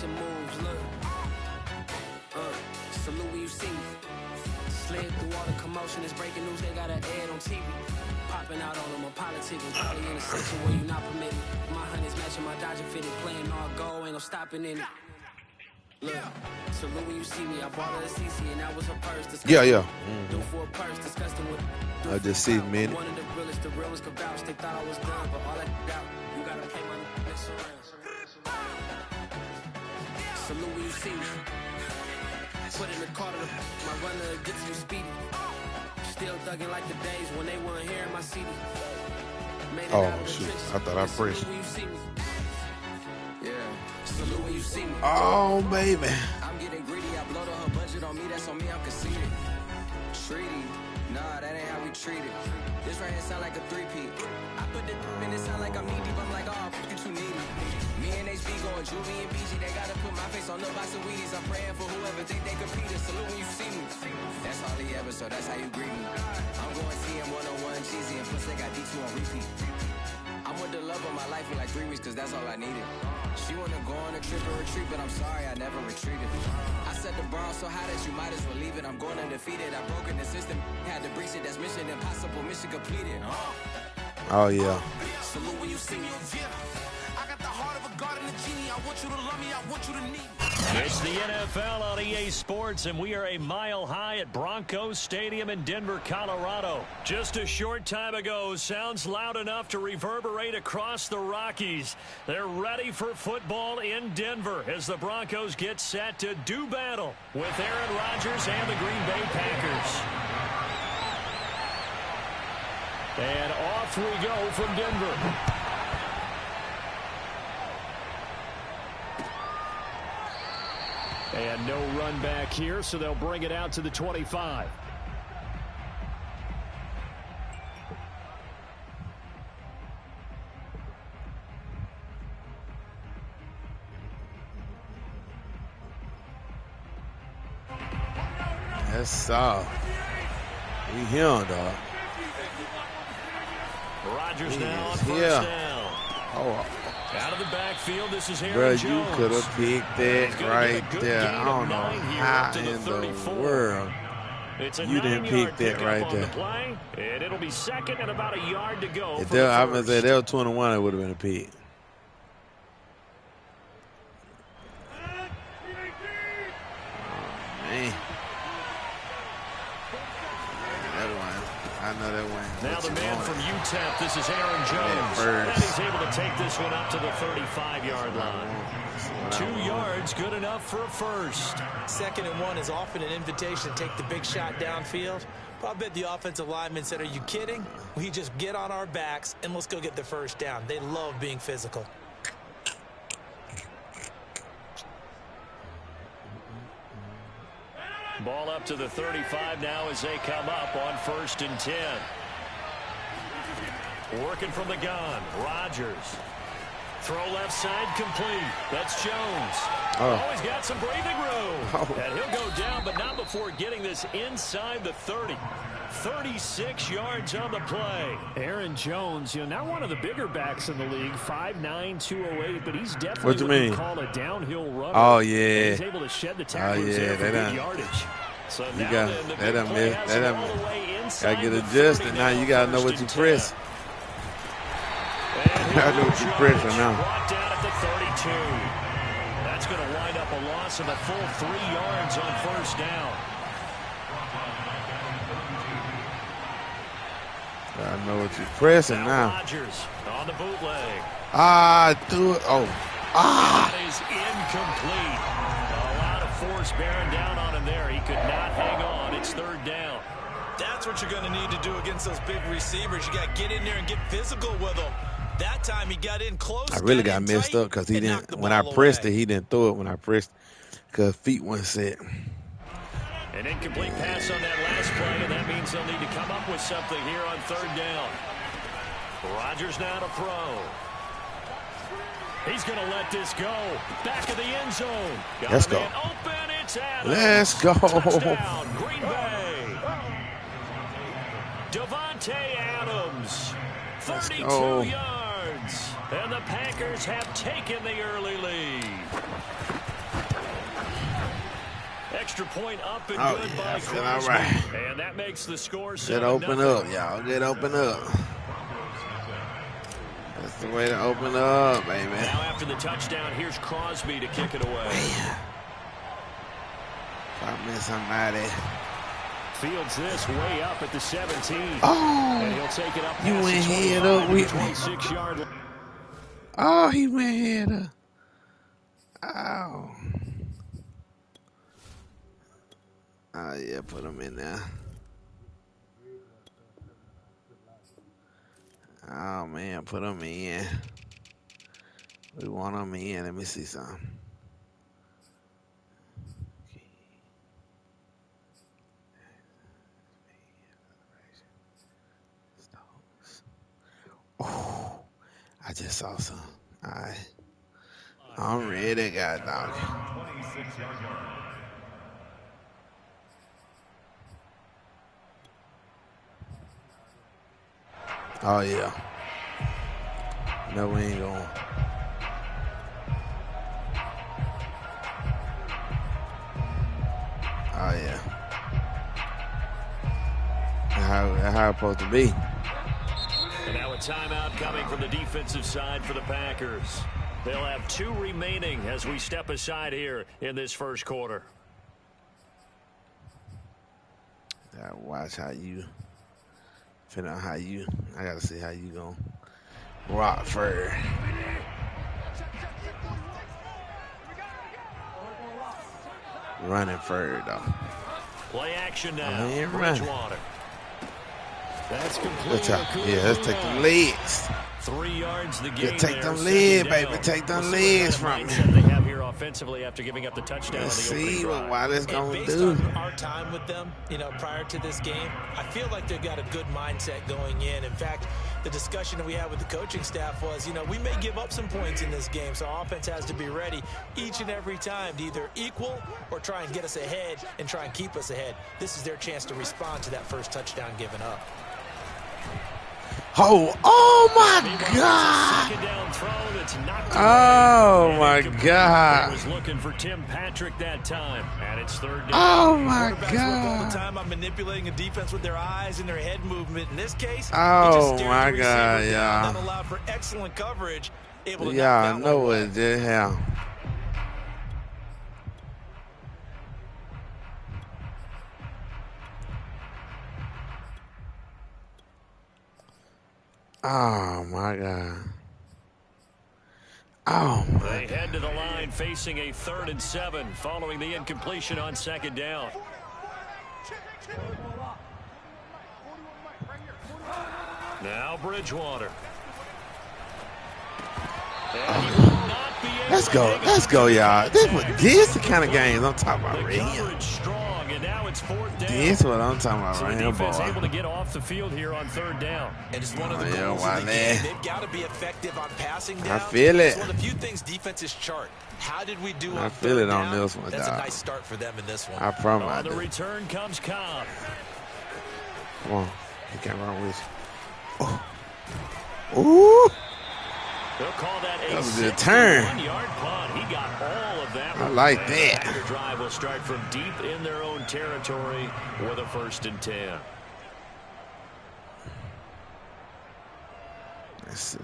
finishing moves, look. Salute when you see me. Slid through all the commotion, it's breaking news, they got an ad on TV. Popping out on them, I'm politicking, probably in a section where you not permitted. My honey's matching my Dodger fitted, playing all goal, ain't no stopping in it. Look, salute when you see me, I bought her a CC and that was her purse. Yeah. Do for a purse, disgusting with. I just see man. One of the realest could vouch, they thought I was done, but all that out, you gotta pay my next around. Salute when you see me. Put in the car to my runner gets you speedy. Still thugging like the days when they weren't here in my city. Oh shoot! I thought I pressed. Yeah. Salute when you see me. Oh baby. I'm getting greedy. I blow to her budget on me. That's on me. I'm conceited. Treaty. Nah, that ain't how we treat it. This right here sound like a three-peat. I put the in it sound like I'm knee deep. I'm like, oh, you too needy. Me and HB going Juvie and BG. They gotta put my face on the box of Wheaties. I'm praying for whoever think they compete. Salute when you see me. That's all he ever, so that's how you greet me. I'm going see him one-on-one cheesy and plus they got D2 on repeat. I'm with the love of my life for like 3 weeks cause that's all I needed. She wanna go on a trip or retreat, but I'm sorry I never retreated. I set the bar so high that you might as well leave it. I'm going undefeated. I broken the system, had to breach it. That's mission impossible, mission completed. Oh yeah. Salute when you see me. I got the heart of a god and a genie. I want you to love me, I want you to need me. It's the NFL on EA Sports, and we are a mile high at Broncos Stadium in Denver, Colorado. Just a short time ago, sounds loud enough to reverberate across the Rockies. They're ready for football in Denver as the Broncos get set to do battle with Aaron Rodgers and the Green Bay Packers. And off we go from Denver. And no run back here, so they'll bring it out to the 25. That's soft. We here, dog. Rodgers now on first down. Oh. Out of the backfield, this is Aaron Bro, Jones. you could have picked that right there. I don't know how in the world you didn't pick that right there. And it'll be second and about a yard to go. If I was say that was 21, it would have been a pick. Oh, man. I know that one. Now the man from UTEP, this is Aaron Jones. And he's able to take this one up to the 35-yard line. 2 yards, good enough for a first. 2nd and 1 is often an invitation to take the big shot downfield. But I bet the offensive lineman said, are you kidding? We just get on our backs and let's go get the first down. They love being physical. Ball up to the 35 now as they come up on 1st and 10. Working from the gun, Rodgers. Throw left side complete. That's Jones. Oh, he's got some breathing room. And he'll go down, but not before getting this inside the 30. 36 yards on the play. Aaron Jones, not one of the bigger backs in the league, 5'9", 208, but he's definitely what you mean? Call a downhill runner. Oh, yeah. He's able to shed the tacklers there for good yardage. So you got gotta get adjusted. Now you gotta know what you press. You gotta know what you press now. Brought down at the 32. That's going to wind up a loss of a full 3 yards on 1st down. I know what you're pressing now. Rodgers on the bootleg. Do it. That is incomplete. A lot of force bearing down on him there. He could not hang on. It's 3rd down. That's what you're going to need to do against those big receivers. You got to get in there and get physical with them. That time he got in close. I really got messed up because he didn't. When I pressed it, he didn't throw it when I pressed because feet weren't set. An incomplete pass on that last play, and that means they'll need to come up with something here on 3rd down. Rodgers now to throw. He's going to let this go. Back of the end zone. Let's go. Open, it's Adams. Let's go. Touchdown, Green Bay. Devontae Adams. 32 yards. And the Packers have taken the early lead. Extra point up and Oh, good yeah, by I feel Crosby. all right. And that makes the score 7-0. Get open up, y'all. Get open up. That's the way to open up, baby. Now after the touchdown, here's Crosby to kick it away. Man. If I miss somebody. Fields this way up at the 17. Oh, and he'll take it up you past went the head up with me. 26-yard line. Oh, he went head up. Oh. Oh, yeah, put him in there. Oh, man, put him in. We want him in. Let me see something. Oh, I just saw some. All right. I'm ready, God dog. Oh, yeah. No, we ain't going. Oh, yeah. That's how it's supposed to be. And now a timeout coming from the defensive side for the Packers. They'll have 2 remaining as we step aside here in this first quarter. Gotta watch how you, depending on how you, I gotta see how you gonna rock fur. Running fur though. Play action now. Bridgewater. That's complete. Yeah, let's take the legs. 3 yards the game. Yeah, take them legs, baby. Take them legs from me. They have here offensively after giving up the touchdown. Let's see what Wiley's gonna do. Based on our time with them, prior to this game, I feel like they've got a good mindset going in. In fact, the discussion that we had with the coaching staff was, we may give up some points in this game, so our offense has to be ready each and every time to either equal or try and get us ahead and try and keep us ahead. This is their chance to respond to that first touchdown given up. Oh my God! Oh my God! Was looking for Tim Patrick that time, and it's 3rd down. Oh my God! All the time I'm manipulating a defense with their eyes and their head movement. In this case, oh my God, yeah. That allowed for excellent coverage. Yeah, I know what it did. Yeah. Oh, my God. Oh, my They head to the line facing a 3rd and 7 following the incompletion on 2nd down. Now Bridgewater. Let's go. Let's go, y'all. This the kind of games I'm talking about right here. Strong, and now it's 4th down. This is what I'm talking about so right the here, defense boy. able to get off the field here on 3rd down. And it's one of the goals of the game. They've got to be effective on passing down. I feel it. It's one of the few things defenses chart. How did we do on 3rd down? I feel it on this one, That's dog. a nice start for them in this one. I promise. On the return comes Cobb. Come on. You can't run with you. Oh. Ooh. They'll call that was a turn. 1-yard punt. He got all of that. I like that. The drive will start from deep in their own territory with a 1st and 10. Let's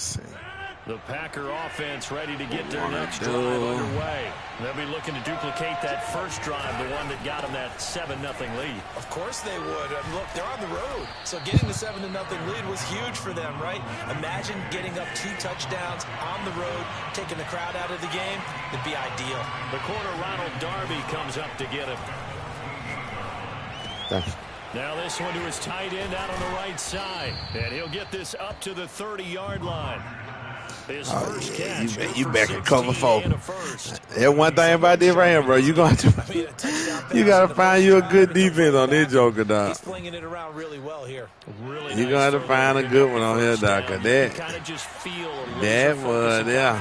see. The Packer offense ready to get their next drive underway. They'll be looking to duplicate that first drive, the one that got them that 7-0 lead. Of course they would. Look, they're on the road. So getting the 7-0 lead was huge for them, right? Imagine getting up 2 touchdowns on the road, taking the crowd out of the game. It'd be ideal. The corner, Ronald Darby, comes up to get him. Thanks. Now this one to his tight end out on the right side. And he'll get this up to the 30-yard line. You back at cover 4. There's one thing about this right here, bro. You gotta find you a good defense on this joker, dog. He's flinging it around really well here. You're gonna have to find a good one on here, dog. That was, yeah.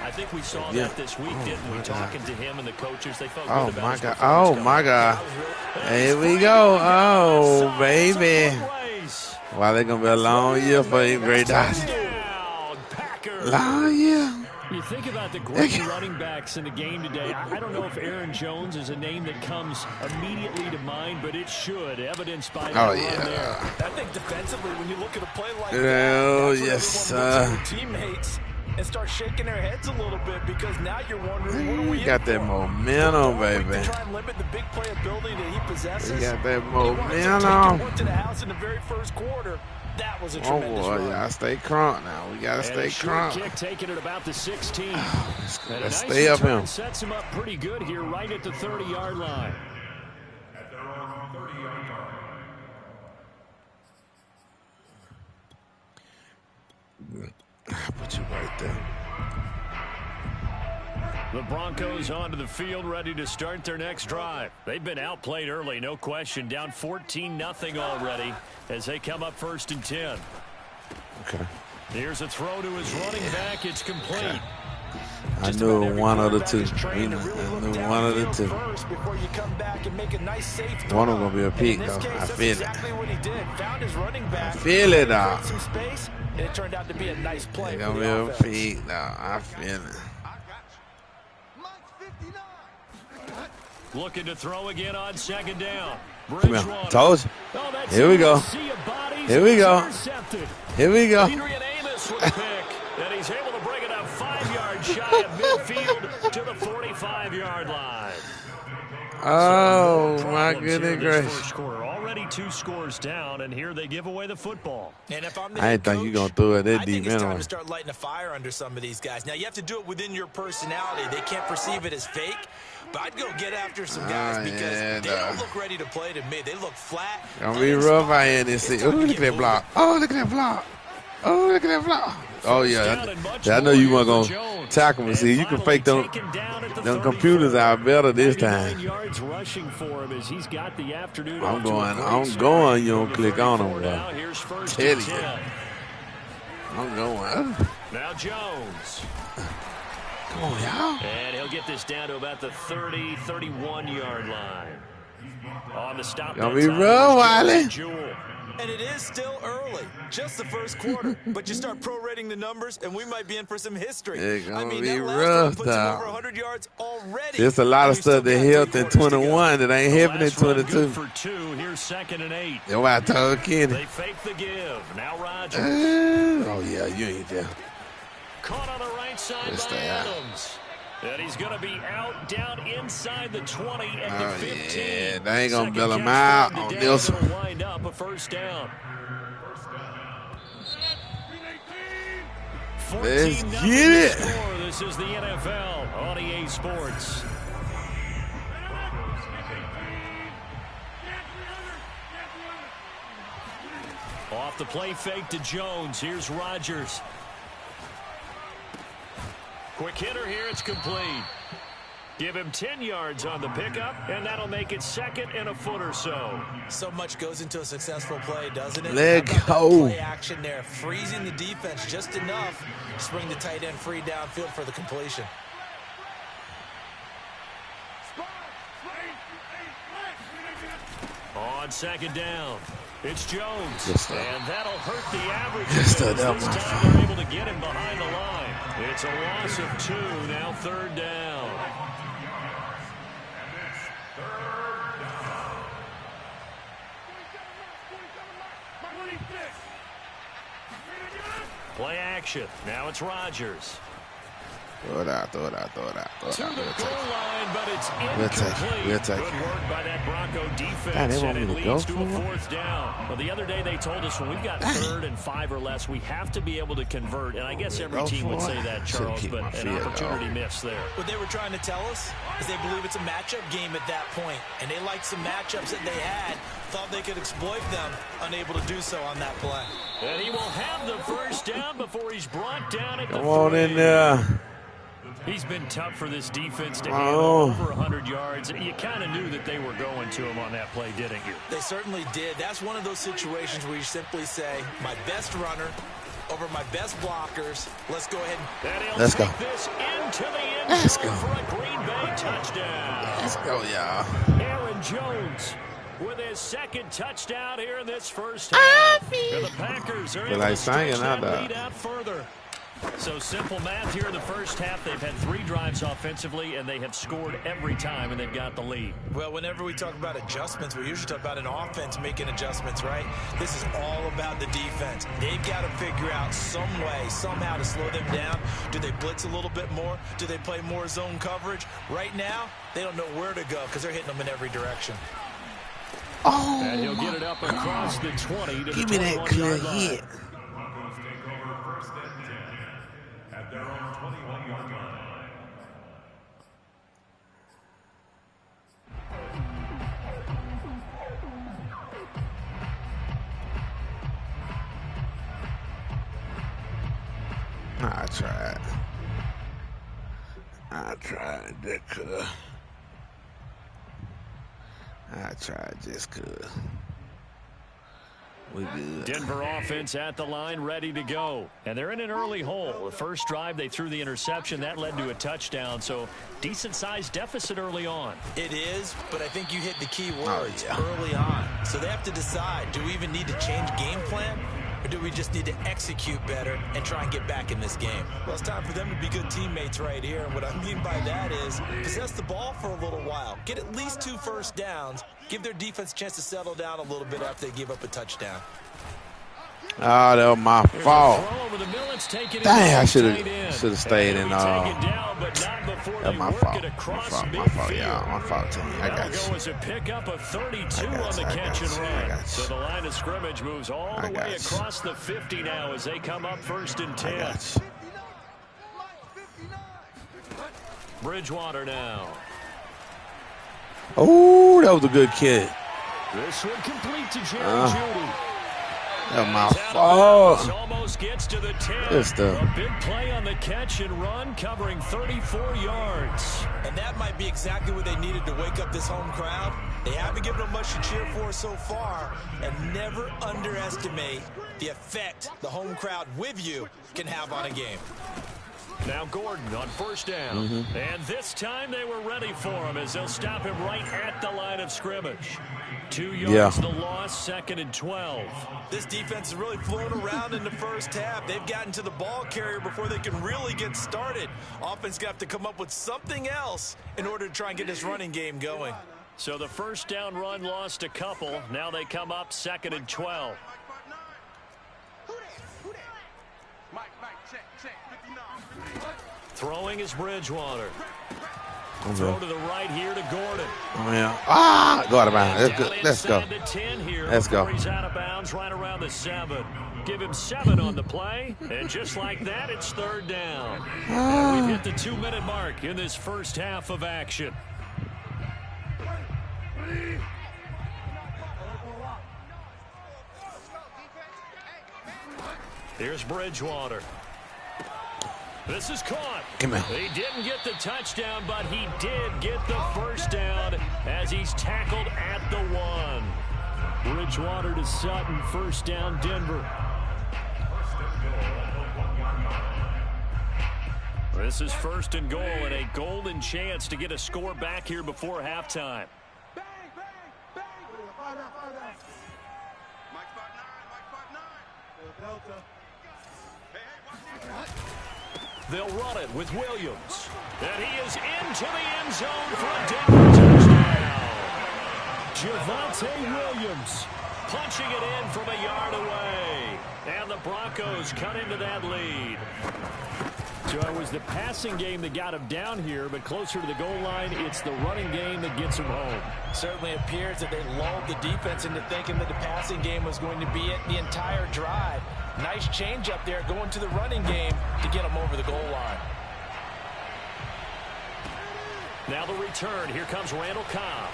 I think we saw that this week, didn't we? Talking to him and the coaches, they felt oh good my about God! Oh my God! Here we go! Oh baby! Wow, they're gonna be a long year for him, great guys. Long year. You think about the great running backs in the game today. I don't know if Aaron Jones is a name that comes immediately to mind, but it should, evidenced by that run there. I think defensively, when you look at a play like that, yes, that's when everyone looks at their teammates and start shaking their heads a little bit, because now you're wondering, what are we got that momentum, baby. To try and limit the big play ability that he possesses. We got that momentum. To the house in the very first quarter. That was a tremendous run. Y'all stay crunk now. We gotta stay crunk. Kick taken at about the 16. Let's stay up him. Sets him up pretty good here, right at the 30-yard line. At their own 30-yard line. I'll put you right there. The Broncos onto the field, ready to start their next drive. They've been outplayed early, no question. Down 14-0 already as they come up 1st and 10. Okay. Here's a throw to his running back. It's complete. Okay. I knew one of the two. I knew one of the two. One of them going to be a peak, though. I feel it. I feel it, though. It turned out to be a nice play. It's going to be a peak, though. I feel it. Looking to throw again on 2nd down. Come here. Toes. Here we go. Here we go. Here we go. Adrian Amos with a pick. And he's able to bring it up 5 yards shy of midfield to the 45-yard line. Oh, my goodness gracious. Already 2 scores down, and here they give away the football. And if I'm the I didn't think you going to throw it that deep anyway. It's time anyway. to start lighting a fire under some of these guys. Now, you have to do it within your personality. They can't perceive it as fake. But I'd go get after some guys because they don't look ready to play to me. They look flat. Gonna be rough out here this season. Oh, look at that block. Oh, look at that block. Oh, look at that block. Oh, yeah. I know you weren't going to tackle me. See, you can fake them computers out better this time. I'm going. You don't click on them, bro. Tell you. I'm going. Now Jones. Come on, y'all. And he'll get this down to about the 30, 31-yard line. On the stop. Gonna be rough, Wiley. And it is still early, just the first quarter. But you start prorating the numbers, and we might be in for some history. It's gonna that be last rough, puts him over though. 100 yards already. There's a lot of stuff that helped in 21 that ain't helping in 22. For 2, here's 2nd and 8. That's why I told Kenny. They fake the give. Now Rodgers. Oh, yeah, you ain't there. Caught on the right side by Adams. And he's going to be out down inside the 20 at the 15. Yeah, they ain't going to bail him out on this one. Wind up a 1st down. Let's get it. This is the NFL on EA Sports. Off the play fake to Jones. Here's Rodgers. Quick hitter here. It's complete. Give him 10 yards on the pickup, and that'll make it 2nd and a foot or so. So much goes into a successful play, doesn't it? Let go. Play action there, freezing the defense just enough to swing the tight end free downfield for the completion. On 2nd down, it's Jones, Yes, and that'll hurt the average. Yes, this that time they're able to get him behind the line. It's a loss of 2, now 3rd down. Play action. Now it's Rodgers. Throw it out. To the goal line, but it's incomplete. We'll take it. Good work by that Bronco defense, God, they want and it me to leads go to a for it? 4th down. Well, the other day they told us when we've got 3rd and 5 or less, we have to be able to convert. And I guess every team would say that, Charles, but an opportunity missed there. What they were trying to tell us is they believe it's a matchup game at that point, and they liked some matchups that they had, thought they could exploit them, unable to do so on that play. And he will have the 1st down before he's brought down at the 3. Come on in there. He's been tough for this defense to handle over 100 yards. You kind of knew that they were going to him on that play, didn't you? They certainly did. That's one of those situations where you simply say, my best runner over my best blockers. Let's go ahead and let's go. This into the end Let's go. For a Green Bay touchdown. Let's go, y'all. Aaron Jones with his 2nd touchdown here in this 1st half. And the Packers are able to stretch that lead out further. So simple math here in the first half. They've had 3 drives offensively, and they have scored every time, and they've got the lead. Well, whenever we talk about adjustments, we usually talk about an offense making adjustments, right? This is all about the defense. They've got to figure out some way, somehow to slow them down. Do they blitz a little bit more? Do they play more zone coverage? Right now, they don't know where to go because they're hitting them in every direction. Oh, and he'll get it up across the 20 to give the me that clear hit. I tried that could. I tried just could. We good. Denver offense at the line, ready to go. And they're in an early hole. The first drive, they threw the interception. That led to a touchdown. So decent-sized deficit early on. It is, but I think you hit the key words early on. So they have to decide, do we even need to change game plan? Or do we just need to execute better and try and get back in this game? Well, it's time for them to be good teammates right here. And what I mean by that is possess the ball for a little while. Get at least 2 first downs. Give their defense a chance to settle down a little bit after they give up a touchdown. Oh, that was my fault. Dang, I should have stayed in. That's my fault. My fault, y'all. My fault, team. I got you. Was a pickup of 32 on the catch and run. So the line of scrimmage moves all the way across the 50 now as they come up 1st and 10. Bridgewater now. Oh, that was a good kick. This one complete to Jerry Jeudy. That's my fault. Almost gets to the 10. Good stuff. A big play on the catch and run, covering 34 yards. And that might be exactly what they needed to wake up this home crowd. They haven't given them much to cheer for so far. And never underestimate the effect the home crowd with you can have on a game. Now Gordon on 1st down. And this time they were ready for him as they'll stop him right at the line of scrimmage. 2 yards the loss, 2nd and 12. This defense has really flown around in the first half. They've gotten to the ball carrier before they can really get started. Offense got to come up with something else in order to try and get this running game going. So the 1st down run lost a couple. Now they come up 2nd and 12. Throwing is Bridgewater. Throw to the right here to Gordon. Oh, yeah. Go out of bounds. Let's go. Let's go. He's out of bounds right around the 7. Give him 7 on the play. And just like that, it's 3rd down. And we've hit the 2-minute mark in this first half of action. Here's Bridgewater. This is caught. Come on. He didn't get the touchdown, but he did get the 1st down as he's tackled at the 1. Bridgewater to Sutton, 1st down, Denver. This is 1st and goal and a golden chance to get a score back here before halftime. They'll run it with Williams. And he is into the end zone for a Denver touchdown. Javonte Williams punching it in from a yard away. And the Broncos cut into that lead. So it was the passing game that got him down here, but closer to the goal line, it's the running game that gets him home. Certainly appears that they lulled the defense into thinking that the passing game was going to be it the entire drive. Nice change up there going to the running game to get them over the goal line. Now the return. Here comes Randall Cobb.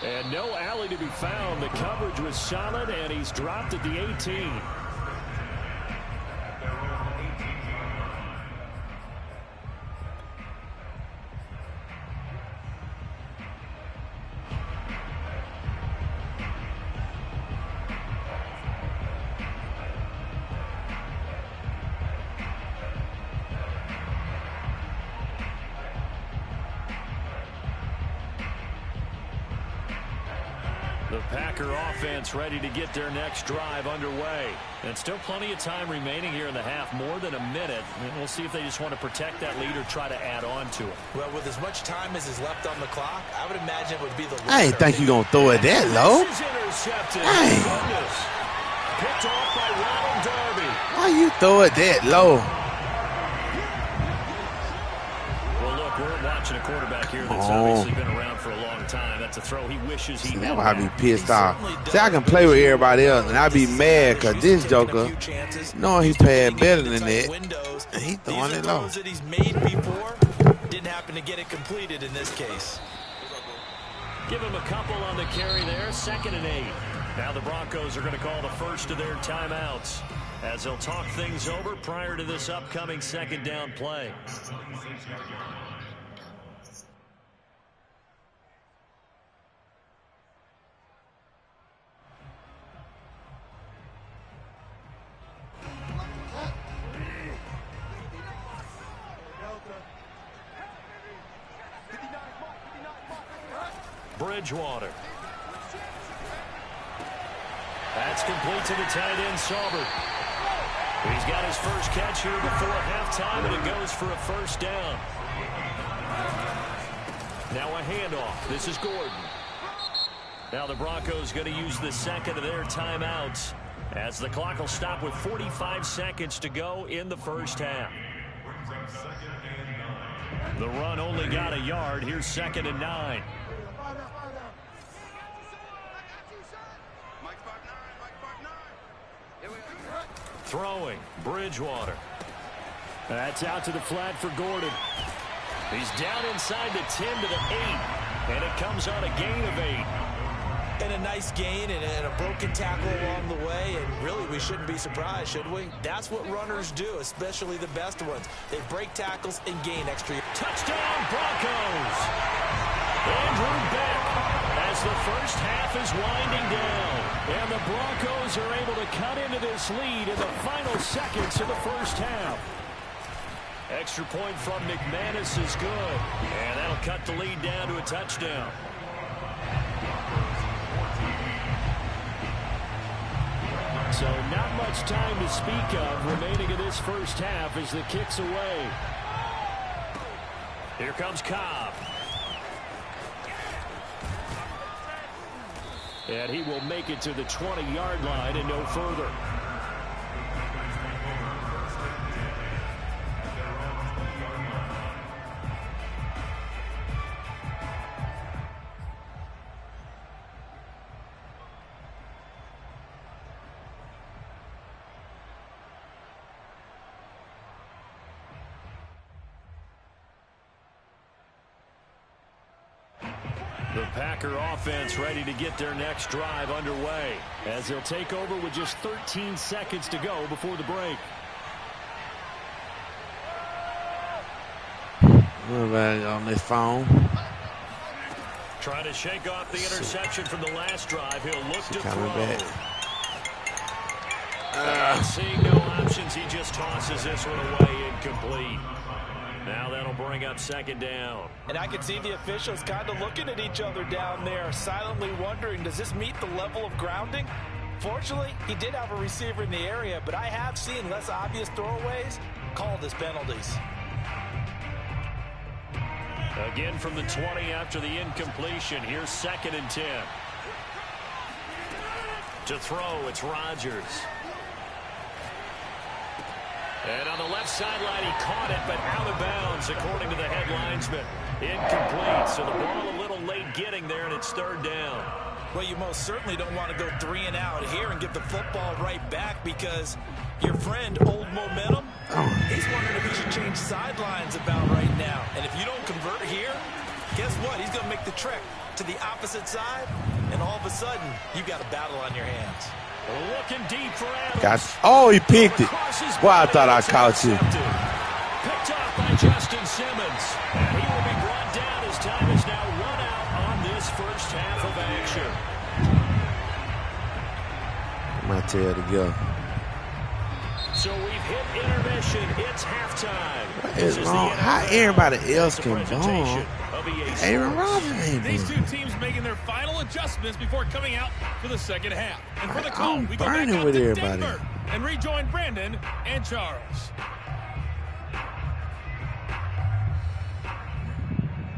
And no alley to be found. The coverage was solid, and he's dropped at the 18. The The Packer offense ready to get their next drive underway. And still plenty of time remaining here in the half, more than a minute. And we'll see if they just want to protect that lead or try to add on to it. Well, with as much time as is left on the clock, I would imagine it would be the latter. I ain't think you going to throw it that low. This is intercepted. Dang. Goodness. Picked off by Ronald Darby. Why you throw it that low? Well, look, we're watching a quarterback here that's obviously been around for a long time. That's a throw he wishes he That's why I be pissed off. See, I can play with everybody else, and I be mad because this joker, knowing he played better than that, and he throwing it low. That he's made before, didn't happen to get it completed in this case. Give him a couple on the carry there. 2nd and 8. Now the Broncos are going to call the first of their timeouts as they'll talk things over prior to this upcoming 2nd down play. Bridgewater. That's complete to the tight end, Saubert. He's got his first catch here before halftime, and it goes for a first down. Now a handoff. This is Gordon. Now the Broncos going to use the 2nd of their timeouts as the clock will stop with 45 seconds to go in the first half. The run only got a yard. Here's 2nd and 9. Throwing, Bridgewater. That's out to the flat for Gordon. He's down inside the 10 to the 8, and it comes on a gain of 8. And a nice gain and a broken tackle along the way, and really we shouldn't be surprised, should we? That's what runners do, especially the best ones. They break tackles and gain extra. Touchdown, Broncos! Andrew Beck as the first half is winding down. And the Broncos are able to cut into this lead in the final seconds of the first half. Extra point from McManus is good. And that'll cut the lead down to a touchdown. So not much time to speak of remaining in this first half as the kick's away. Here comes Cobb. And he will make it to the 20-yard line and no further. The Packer offense ready to get their next drive underway as they'll take over with just 13 seconds to go before the break. Everybody on their phone. Trying to shake off the interception from the last drive. He'll look to throw. Seeing no options, he just tosses this one away, incomplete. Now that'll bring up 2nd down. And I can see the officials kind of looking at each other down there, silently wondering, does this meet the level of grounding? Fortunately, he did have a receiver in the area, but I have seen less obvious throwaways called as penalties. Again from the 20 after the incompletion. Here's 2nd and 10. To throw, it's Rodgers. And on the left sideline, he caught it, but out of bounds, according to the head linesman. Incomplete, so the ball a little late getting there, and it's 3rd down. Well, you most certainly don't want to go 3 and out here and get the football right back because your friend, Old Momentum, he's wondering if he should change sidelines about right now. And if you don't convert here, guess what? He's going to make the trek to the opposite side, and all of a sudden, you've got a battle on your hands. Looking deep for Adams. Gotcha. Oh, he picked it. Boy, I thought I caught you. Picked off by Justin Simmons. And he will be brought down as time is now run out on this first half of action. My tail to go. So we've hit intermission. It's halftime. What is wrong? How everybody else can ball? WA Aaron Sports. Rodgers ain't These playing. two teams making their final adjustments before coming out for the second half. And for the call, I'm we go back burning out with to everybody. Denver and rejoin Brandon and Charles.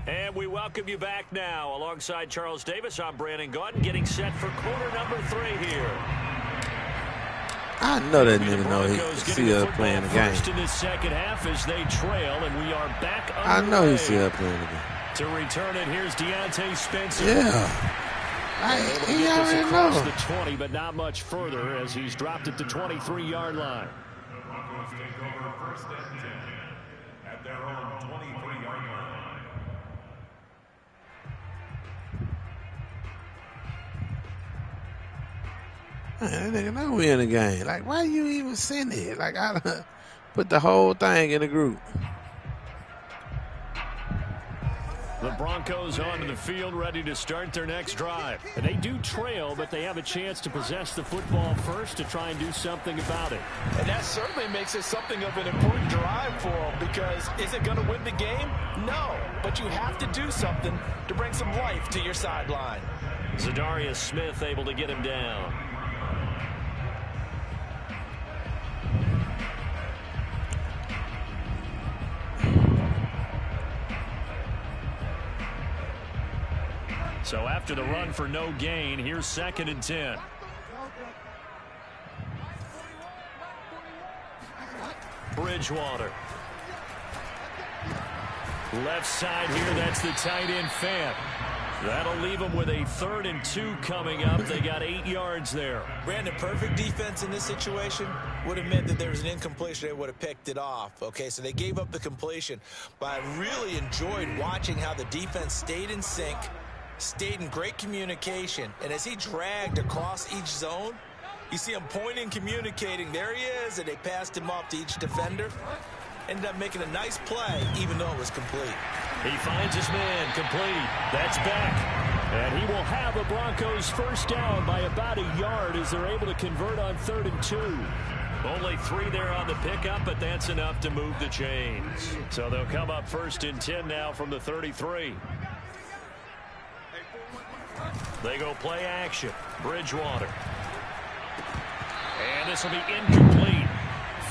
And we welcome you back now. Alongside Charles Davis, I'm Brandon Gaudin, getting set for quarter number 3 here. I know that The nigga know Broncos he getting see the us football playing the game. first in this second half as they trail, and we are back I know he underway. see us playing the game. To return it, here's Deontay Spencer. Yeah. Able to He get this already across know. the 20, but not much further as he's dropped it to 23-yard line. The Broncos take over first and 10 at their own 23-yard line. Man, that nigga know we in the game. Like, why you even send it? Like, I done put the whole thing in the group. The Broncos onto the field, ready to start their next drive. And they do trail, but they have a chance to possess the football first to try and do something about it. And that certainly makes it something of an important drive for them, because is it going to win the game? No, but you have to do something to bring some life to your sideline. Zadarius Smith able to get him down. So after the run for no gain, here's 2nd and 10. Bridgewater. Left side here, that's the tight end Fant. That'll leave them with a 3rd and 2 coming up. They got 8 yards there. Brandon, perfect defense in this situation would have meant that there was an incompletion. They would have picked it off. Okay, so they gave up the completion. But I really enjoyed watching how the defense stayed in sync, stayed in great communication. And as he dragged across each zone, you see him pointing, communicating. There he is, and they passed him off to each defender. Ended up making a nice play, even though it was complete. He finds his man, complete. That's back. And he will have the Broncos first down by about a yard as they're able to convert on 3rd and 2. Only 3 there on the pickup, but that's enough to move the chains. So they'll come up 1st and 10 now from the 33. They go play action. Bridgewater. And this will be incomplete.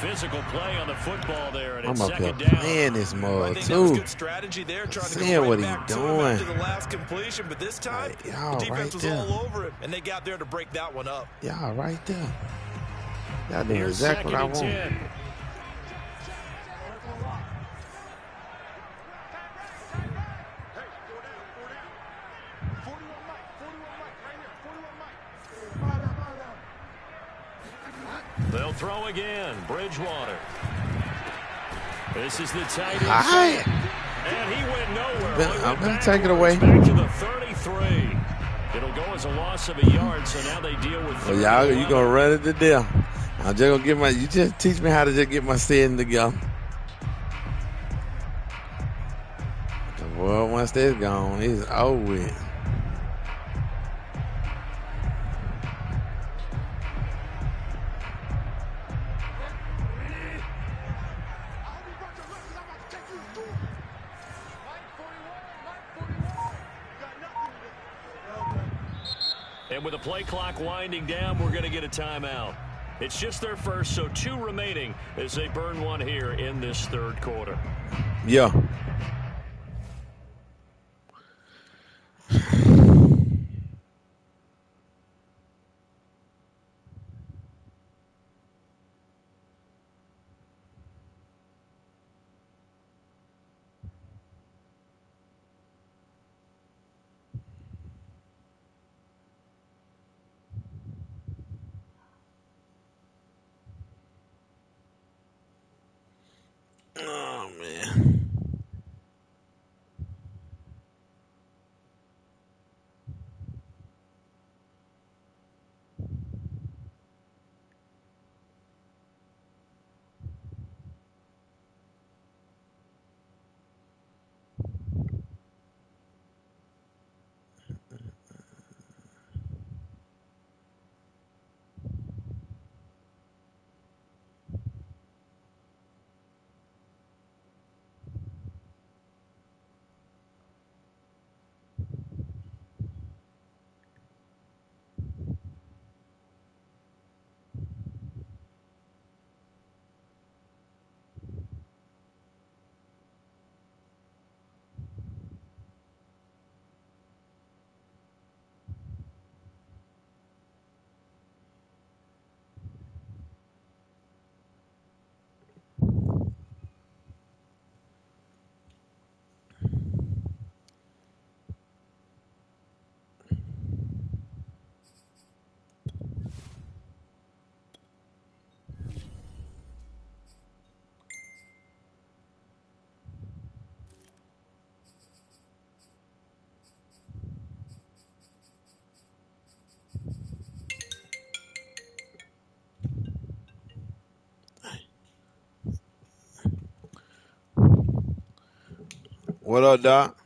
Physical play on the football there, and it's I'm up here 2nd down. playing this I mug, think that was too. good strategy there, trying to Seeing go right what he back to him doing. after the last completion. But this time, Like, y'all the defense right was there. all over it, and they got there to break that one up. Y'all right there. Y'all doing Here's exactly what I 2nd and want. 10. They'll throw again. Bridgewater. This is the tight end. Hi. And he went nowhere. I'm going to take it away. Back to the 33. It'll go as a loss of a yard, so now they deal with Well, y'all, you going to run it to death. I'm just going to get my, you just teach me how to just get my setting together. Well, once that's gone, it's over with. And with the play clock winding down, we're going to get a timeout. It's just their first, so 2 remaining as they burn one here in this 3rd quarter. Yeah. Oh, man. What up, Doc?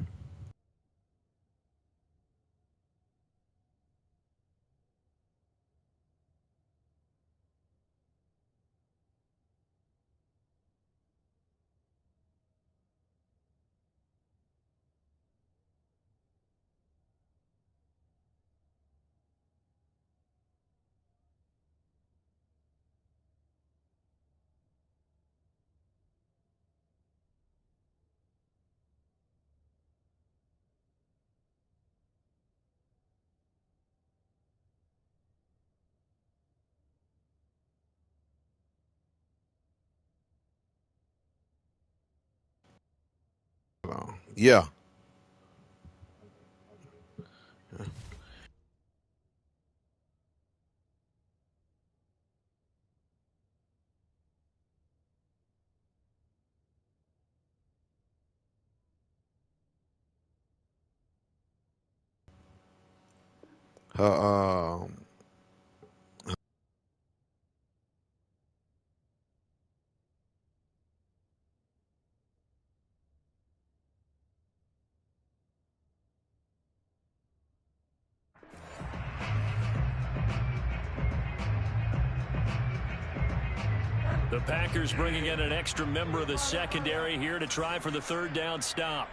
Yeah. Her, The Packers bringing in an extra member of the secondary here to try for the third down stop.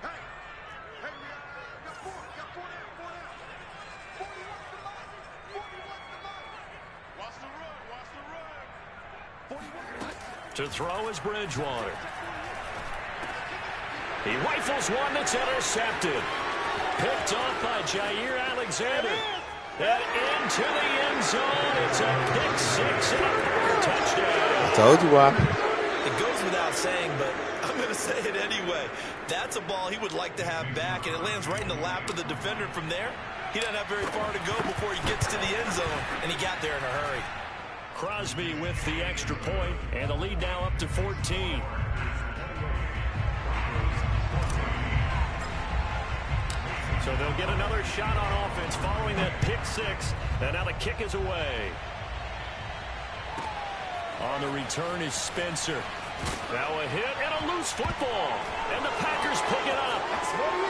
To throw is Bridgewater. He rifles one that's intercepted. Picked off by Jair Alexander. And into the end zone. It's a pick six and a Packer touchdown. I told you why. It goes without saying, but I'm going to say it anyway. That's a ball he would like to have back, and it lands right in the lap of the defender from there. He doesn't have very far to go before he gets to the end zone, and he got there in a hurry. Crosby with the extra point, and the lead now up to 14. So they'll get another shot on offense following that pick six. And now the kick is away. On the return is Spencer. Now a hit and a loose football. And the Packers pick it up.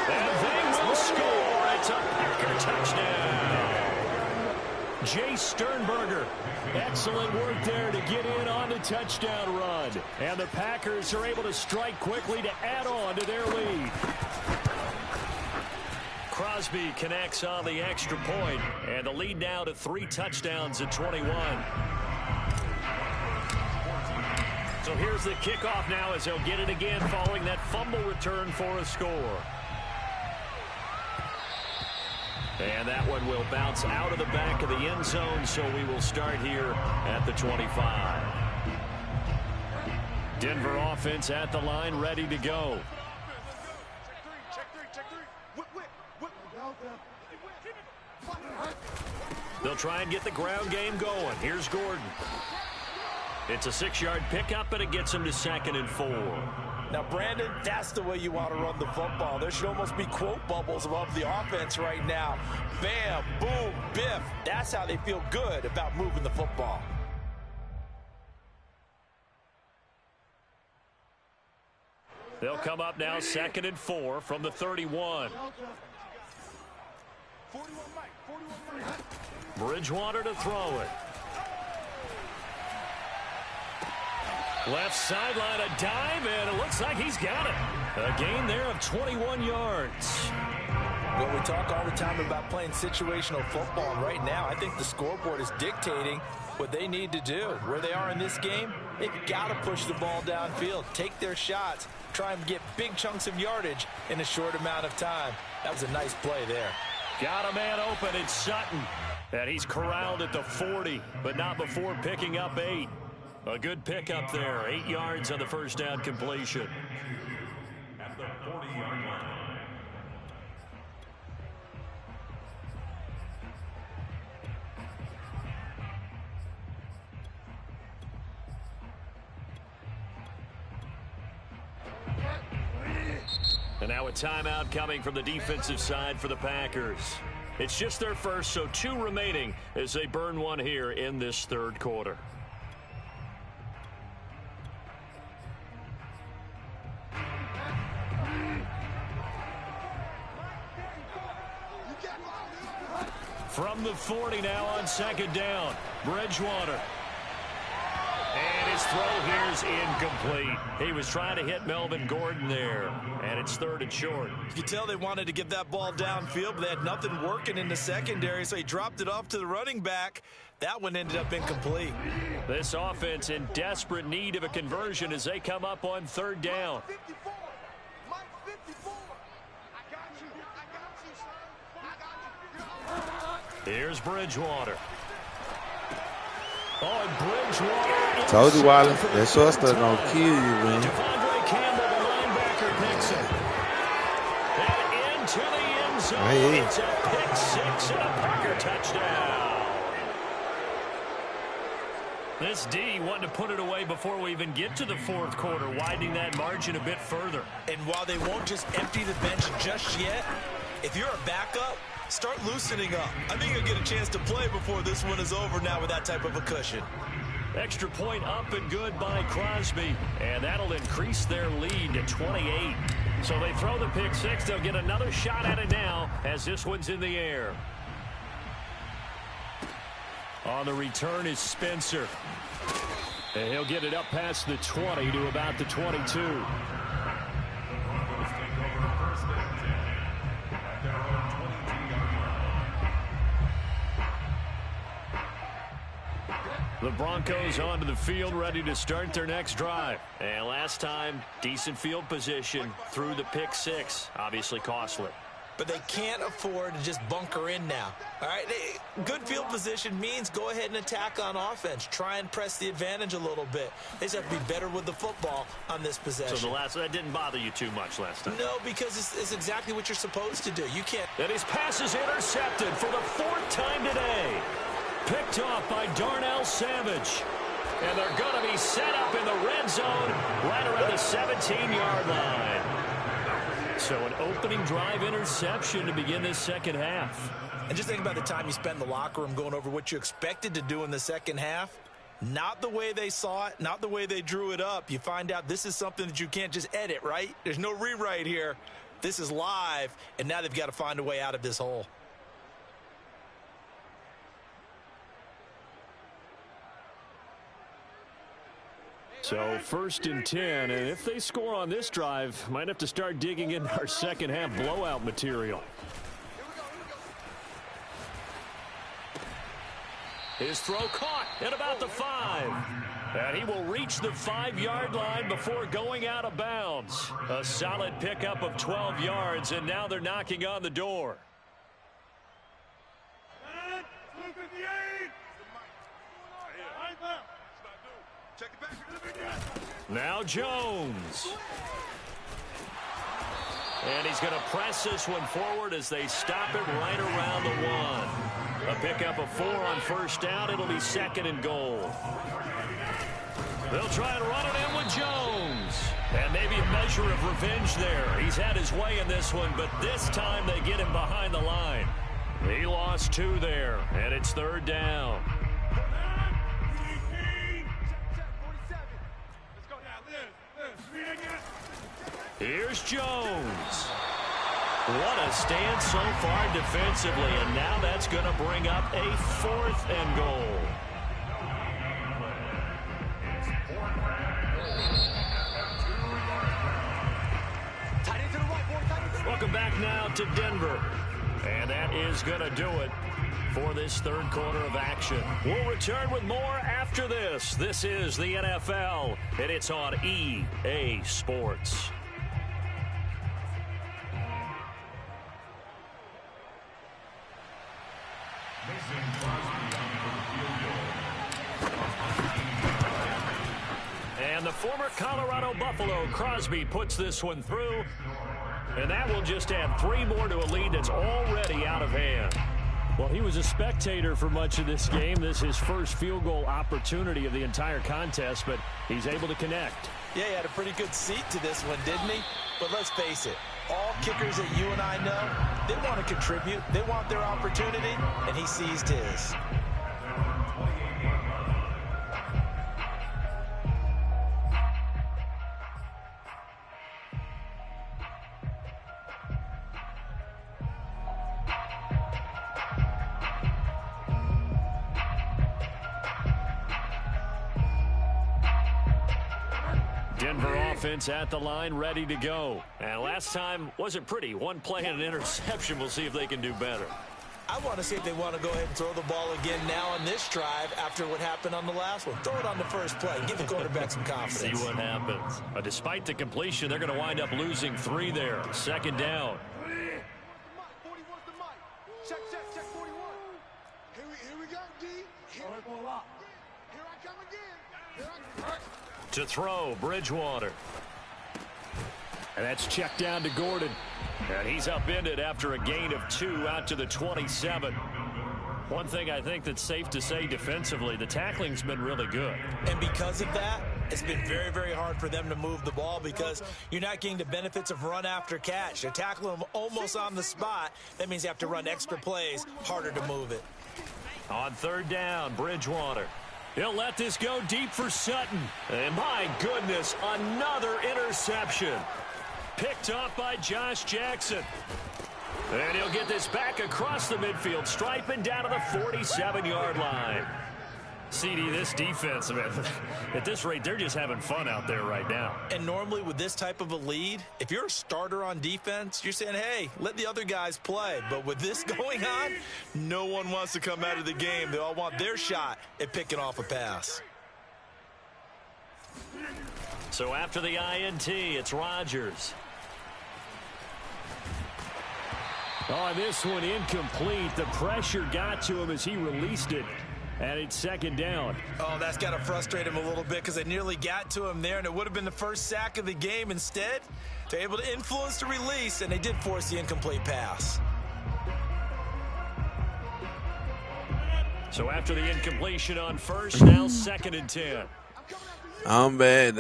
And they will score. It's a Packer touchdown. Jay Sternberger. Excellent work there to get in on the touchdown run. And the Packers are able to strike quickly to add on to their lead. Crosby connects on the extra point, and the lead now to 3 touchdowns at 21. So here's the kickoff now as they'll get it again following that fumble return for a score. And that one will bounce out of the back of the end zone, so we will start here at the 25. Denver offense at the line, ready to go. They'll try and get the ground game going. Here's Gordon. It's a 6-yard pickup, but it gets him to 2nd and 4. Now, Brandon, that's the way you want to run the football. There should almost be quote bubbles above the offense right now. Bam, boom, biff. That's how they feel good about moving the football. They'll come up now 2nd and 4 from the 31. Bridgewater to throw it. Left sideline, a dive, and it looks like he's got it. A gain there of 21 yards. Well, we talk all the time about playing situational football, and right now I think the scoreboard is dictating what they need to do. Where they are in this game, they've got to push the ball downfield, take their shots, try and get big chunks of yardage in a short amount of time. That was a nice play there. Got a man open, it's Sutton. And he's corralled at the 40, but not before picking up 8. A good pickup there, 8 yards on the first down completion. At the 40-yard line. And now a timeout coming from the defensive side for the Packers. It's just their first, so 2 remaining as they burn one here in this third quarter. From the 40 now on second down. Bridgewater. And his throw here is incomplete. He was trying to hit Melvin Gordon there. And it's 3rd and short. You can tell they wanted to get that ball downfield, but they had nothing working in the secondary, so he dropped it off to the running back. That one ended up incomplete. This offense in desperate need of a conversion as they come up on 3rd down. Here's Bridgewater. Oh, and Bridgewater. Told you, Wallace, that short stuff gonna kill you, man. Devondre Campbell, the linebacker, picks it. And into the end zone. Hey. It's a pick 6 and a Parker touchdown. This D wanting to put it away before we even get to the 4th quarter, widening that margin a bit further. And while they won't just empty the bench just yet, if you're a backup, start loosening up. I think you'll get a chance to play before this one is over now with that type of a cushion. Extra point up and good by Crosby. And that'll increase their lead to 28. So they throw the pick 6. They'll get another shot at it now as this one's in the air. On the return is Spencer. And he'll get it up past the 20 to about the 22. The Broncos onto the field, ready to start their next drive. And last time, decent field position through the pick 6. Obviously costly. But they can't afford to just bunker in now. All right, good field position means go ahead and attack on offense. Try and press the advantage a little bit. They just have to be better with the football on this possession. So that didn't bother you too much last time? No, because it's exactly what you're supposed to do. You can't. And his pass is intercepted for the 4th time today. Picked off by Darnell Savage. And they're going to be set up in the red zone right around the 17-yard line. So an opening drive interception to begin this second half. And just think about the time you spend in the locker room going over what you expected to do in the second half. Not the way they saw it, not the way they drew it up. You find out this is something that you can't just edit, right? There's no rewrite here. This is live, and now they've got to find a way out of this hole. So 1st and 10, and if they score on this drive, might have to start digging in our second half blowout material. His throw caught at about the 5. And he will reach the 5-yard line before going out of bounds. A solid pickup of 12 yards, and now they're knocking on the door. Now Jones. And he's going to press this one forward as they stop it right around the 1. A pickup of 4 on 1st down. It'll be 2nd and goal. They'll try and run it in with Jones. And maybe a measure of revenge there. He's had his way in this one, but this time they get him behind the line. He lost 2 there, and it's 3rd down. Here's Jones. What a stand so far defensively, and now that's going to bring up a 4th and goal. Welcome back now to Denver. And that is going to do it for this 3rd quarter of action. We'll return with more after this. This is the NFL, and it's on EA Sports. And the former Colorado Buffalo, Crosby, puts this one through. And that will just add 3 more to a lead that's already out of hand. Well, he was a spectator for much of this game. This is his first field goal opportunity of the entire contest, but he's able to connect. Yeah, he had a pretty good seat to this one, didn't he? But let's face it, all kickers that you and I know, they want to contribute. They want their opportunity, and he seized his. Denver offense at the line, ready to go. And last time wasn't pretty. One play and an interception. We'll see if they can do better. I want to see if they want to go ahead and throw the ball again now on this drive after what happened on the last one. Throw it on the first play. Give the quarterback some confidence. See what happens. Despite the completion, they're going to wind up losing 3 there. Second down. Check 41. Here we go, D. Here I come again. To throw, Bridgewater. And that's checked down to Gordon. And he's upended after a gain of 2 out to the 27. One thing I think that's safe to say defensively, the tackling's been really good. And because of that, it's been very, very hard for them to move the ball because you're not getting the benefits of run after catch. They're tackling them almost on the spot. That means you have to run extra plays, harder to move it. On third down, Bridgewater. He'll let this go deep for Sutton. And my goodness, another interception. Picked off by Josh Jackson. And he'll get this back across the midfield, striping down to the 47-yard line. CD, this defense, man, at this rate, they're just having fun out there right now. And normally with this type of a lead, if you're a starter on defense, you're saying, hey, let the other guys play. But with this going on, no one wants to come out of the game. They all want their shot at picking off a pass. So after the INT, it's Rodgers. Oh, this one incomplete. The pressure got to him as he released it. And it's second down. Oh, that's got to frustrate him a little bit because they nearly got to him there, and it would have been the first sack of the game. Instead, they're able to influence the release, and they did force the incomplete pass. So after the incompletion on first, now second and 10. I'm bad.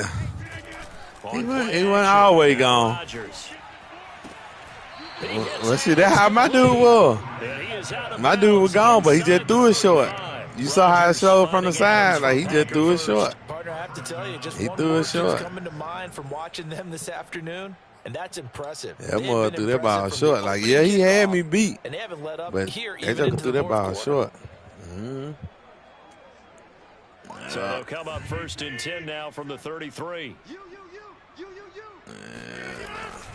He went all the way gone. Well, see, that's how my dude was. My dude was gone, but he just threw it short. You saw how it showed from the side. Like, he just threw it short. Partner, I have to tell you, just he one threw it short. coming to mind from watching them this afternoon, and that's impressive. Yeah, that boy threw that ball short. Like, yeah, he had me beat. And they haven't let up but here they just threw that ball short. So they'll come up first and 10 now from the 33.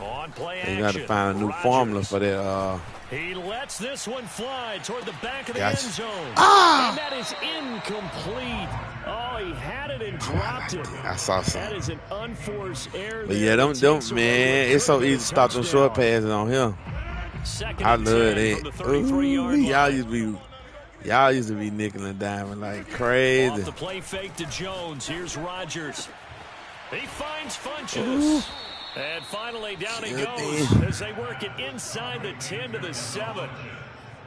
On play action. You got to find a new formula for that. He lets this one fly toward the back of the end zone. Ah! And that is incomplete. Oh, he had it and dropped it. I saw something. That is an unforced error. But yeah, don't man. It's so easy to stop them short passes on him. I love that. Y'all used to be nickel and diming like crazy. Off the play fake to Jones. Here's Rodgers. He finds Funches. And finally down he goes as they work it inside the 10 to the 7.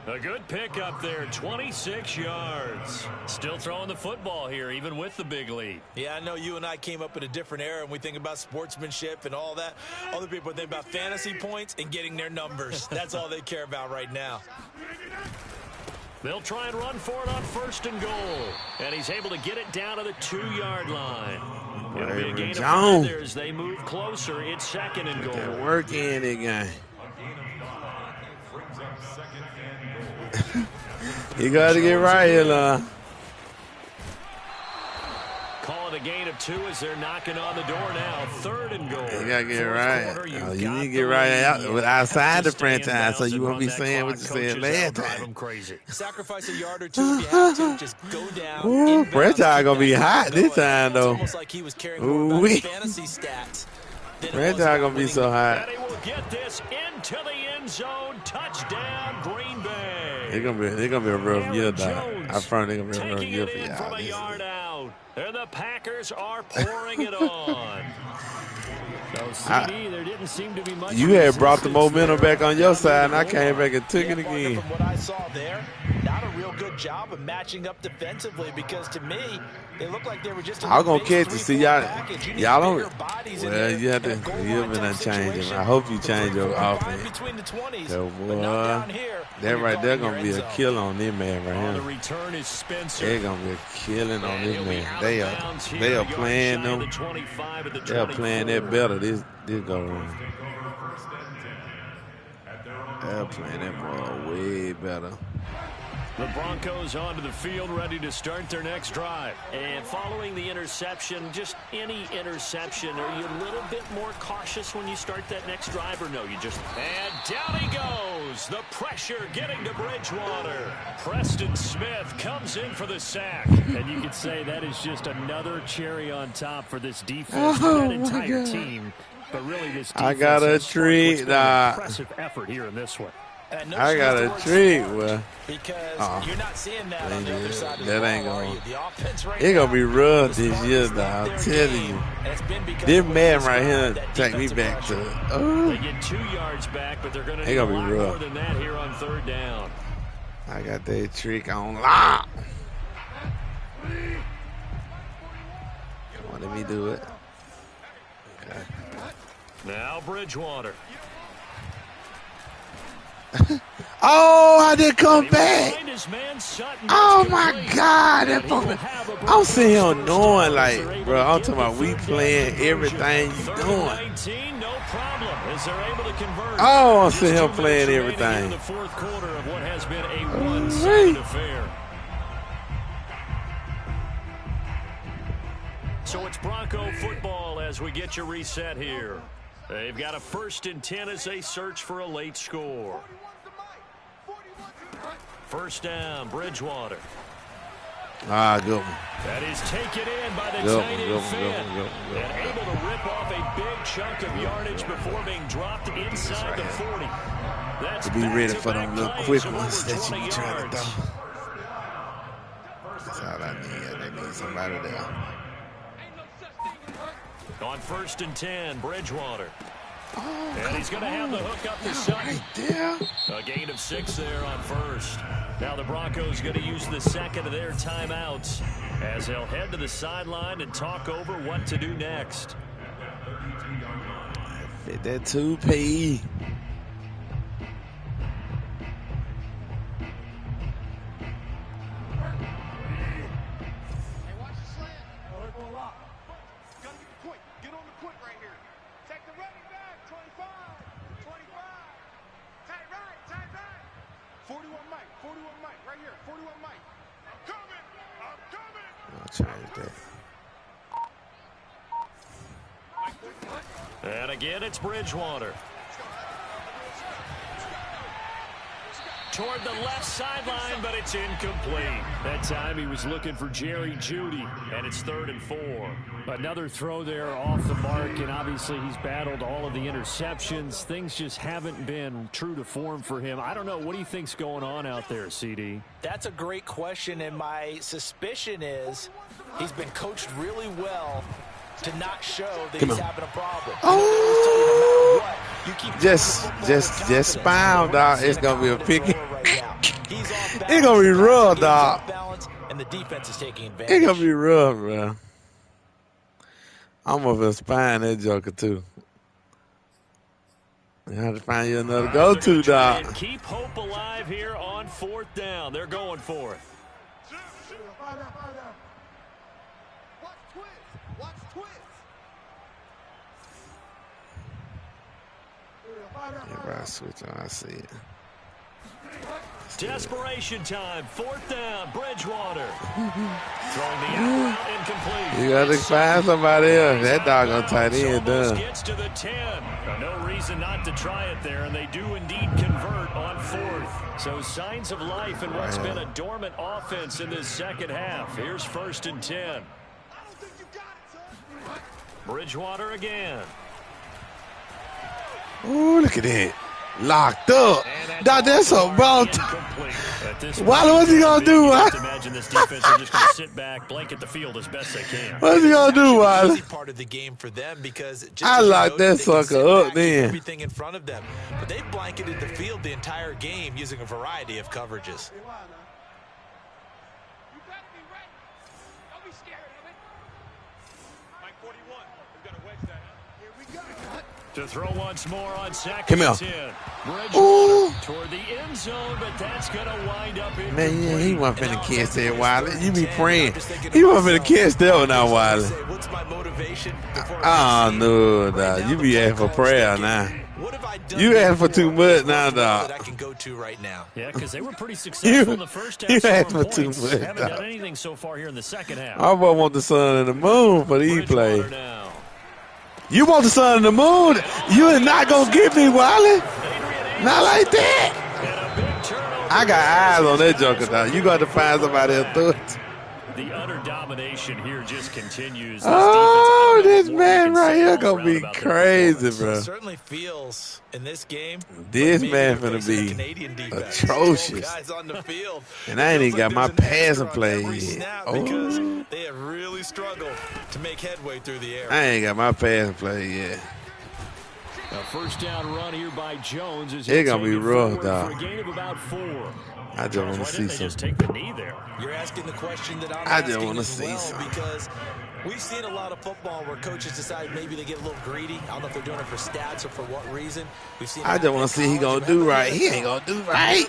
A good pickup there, 26 yards. Still throwing the football here, even with the big lead. Yeah, I know you and I came up in a different era, and we think about sportsmanship and all that. Other people think about fantasy points and getting their numbers. That's all they care about right now. They'll try and run for it on first and goal. And he's able to get it down to the 2-yard line. It'll be a gain of 5 there as they move closer. It's second and goal. That work in again. You got to get right here, Call it a gain of 2 as they're knocking on the door now. Third and goal. You got to get right. You need to get right outside the franchise so you won't be saying what you said last time. Sacrifice a yard or two if you have to. Just go down. Ooh, franchise going to be hot this time, though. It's almost like he was carrying more about his fantasy stats. Franchise going to be so hot. And he will get this into the end zone. Touchdown, Green Bay. It's gonna be a rough year, dog. I front it's gonna be a rough year for y'all. From a yard out. And the Packers are pouring it on. So CD, there didn't seem to be much. You had brought the momentum back on your side, and I came back and took it again. From what I saw there, not a real good job of matching up defensively because to me, they look like they were just. I'm gonna catch it. See y'all don't. Well, you have to. You've been unchanging. I hope you change your offense. So boy, that right there gonna be a kill on this man right here. The return is Spencer. They're gonna be a killing on this man. They are playing them. They are playing that better. This go wrong. They're playing that ball way better. The Broncos onto the field, ready to start their next drive. And following the interception, just any interception, are you a little bit more cautious when you start that next drive, or no? You just... And down he goes. The pressure getting to Bridgewater. Preston Smith comes in for the sack. And you could say that is just another cherry on top for this defense, that entire team. But really, this defense I got a treat. Impressive effort here in this one. I got a treat. Well, because you're not seeing that on the other side of the that ball, ain't are you? going. The offense right It now gonna be rough is this far year, from dog. their I'm telling game, you. and it's been because This of what man you right here described, that take me defensive back pressure. to. They get 2 yards back, but they're going to They need a gonna be lot rough. more than that here on third down. I got that trick on lock. Come on, let me do it. Okay. Now Bridgewater. Oh, I did come He back. will find his man Sutton. Oh It's my complete. God, And that he will fucking. have a I'm sitting here Broncos knowing, first down as like, they're able bro, to I'm get talking the about we third down playing conversion. everything you Third doing. and 19, no problem, as they're able to convert. Oh, I'm Just sitting here 2 playing minutes remaining everything. in the fourth quarter of what has been a one-sided affair. So it's Bronco football as we get you reset here. They've got a 1st and 10 as they search for a late score. 1st down, Bridgewater. Ah, good one. That is taken in by the Good tight one, end good one, Finn. good one, good one. And able to rip off a big chunk of yardage before being dropped inside the 40. That's To be ready for back-to-back them little plays quick of ones over that you 20 be trying to yards. throw. That's all I need. They need somebody there. On 1st and 10, Bridgewater. Oh, And he's going to have the hook up to Sutton. right there. A gain of 6 there on 1st. Now the Broncos going to use the second of their timeouts as they'll head to the sideline and talk over what to do next. Fit that 2P. I'll change that. And again, it's Bridgewater. Toward the left sideline, but it's incomplete. That time he was looking for Jerry Jeudy, and it's 3rd and 4. Another throw there off the mark, and obviously he's battled all of the interceptions. Things just haven't been true to form for him. I don't know. What do you think's going on out there, CD? That's a great question, and my suspicion is he's been coached really well to not show that he's having a problem. Oh! Just spam, dog. It's gonna be a pick. It's gonna be rough, dog. And the defense is taking advantage. It's gonna be rough, bro. I'm gonna spine that joker too. You have to find you another go-to, dog. And keep hope alive here on 4th down. They're going for it. Everybody switch on. I see it. Desperation time. 4th down. Bridgewater. Throwing the out route incomplete. You gotta find somebody else. That dog on tight end done. Gets to the 10. No reason not to try it there, and they do indeed convert on 4th. So signs of life in what's been a dormant offense in this second half. Here's 1st and 10. Bridgewater again. Ooh, look at that. Locked up. Dog, that's a ball. Why? What's he gonna do? Imagine this defense are just going to sit back, blanket the field as best they can. What's he gonna do, Wiley? Part of the game for them because just I locked that sucker up then. Everything in front of them, but they've blanketed the field the entire game using a variety of coverages. To throw once more on 2nd Come and here. 10. Ooh. Toward the end zone, but that's going to wind up in. Man, yeah, he wasn't finna catch that, Wiley. You be praying. He wasn't finna catch that one now, Wiley. What's my motivation? Oh, no, dog. You be asking for prayer now. What What have I done? You asked for too much now, that dog. I can go to right now. Yeah, because they were pretty successful in the first half. You asked for scoring too points. much, Haven't dog. done anything so far here in the second half. I want the sun and the moon for these Bridgewater plays. now. You want the sun and the moon? You are not going to give me, Wiley. Not like that. And a big turnover. I got eyes on that joker now. You got to find somebody else to do it. The utter domination here just continues. Oh, this man right here here going to be crazy, It bro. certainly feels in this game. This like man maybe finna they're be facing a Canadian defense. atrocious. 12 guys on the field. And I ain't It even feels got my like there's an passing extra on play every yet. snap Oh. because they have really struggled to make headway through the air. I ain't got my passing play yet. A first down run here by Jones. It gonna be rough, dog. For a gain of about 4. I just want to see They just some. take the knee there. You're asking the question that I'm I just asking wanna as see well some. because we've seen a lot of football where coaches decide maybe they get a little greedy. I don't know if they're doing it for stats or for what reason. We've seen. I just want to see he gonna do right. He ain't gonna do right.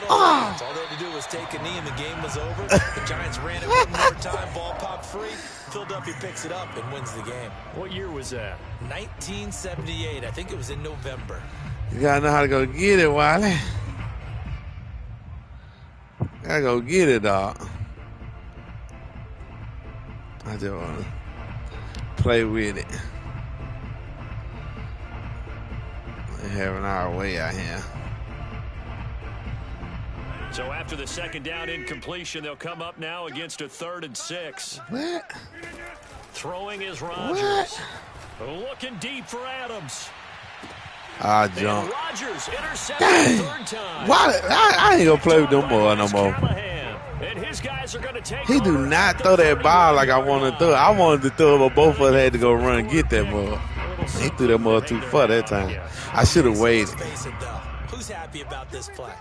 Oh. All they had to do was take a knee and the game was over. The Giants ran it one more time. Ball popped free. Philadelphia picks it up and wins the game. What year was that? 1978. I think it was in November. You gotta know how to go get it, Wiley. Gotta go get it, dog. I just wanna play with it. We're having our way out here. So after the second down incompletion, they'll come up now against a 3rd and 6. What? Throwing is Rodgers. Looking deep for Adams. I And jump. Rodgers intercepted Dang. the 3rd time. Why? I ain't gonna play with them boys no more. And his guys are going to take He do over not at the throw that ball like I 31 want to throw. I wanted to throw it, but both of us had to go run and get that ball. He threw that ball too far that time. I should have waited. Let's face it, though. Who's happy about this play?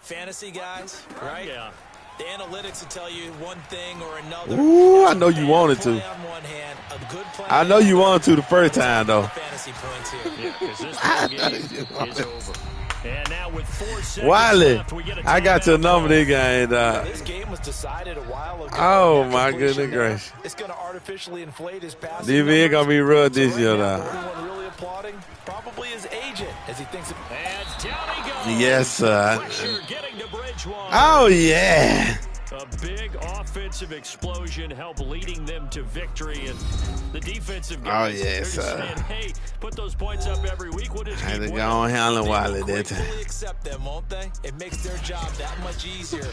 Fantasy guys, right? Yeah. The analytics will tell you one thing or another. Ooh, I know you wanted to. Play on one hand, a good play I know you wanted to the first time, though. Fantasy points here. Yeah, because this ball game is over. And now with 4 seconds Wiley, left, we get a I got timeout your number call. this game, dog. This game was decided a while ago. Oh, That my completion goodness there, gracious. It's going to artificially inflate his passing DV ain't gonna be numbers. rough this So year, right now, dog. the only one really applauding probably his agent as he thinks. And down he goes. Yes, sir. Pressure getting to Bridgewater. Oh, yeah. A big offensive explosion helped leading them to victory, and the defensive guys, yes, they're just sir. saying, hey, put those points up every week. We'll just I had keep to go winning. on handling They Wiley will that time. gratefully accept them, won't they? It makes their job that much easier.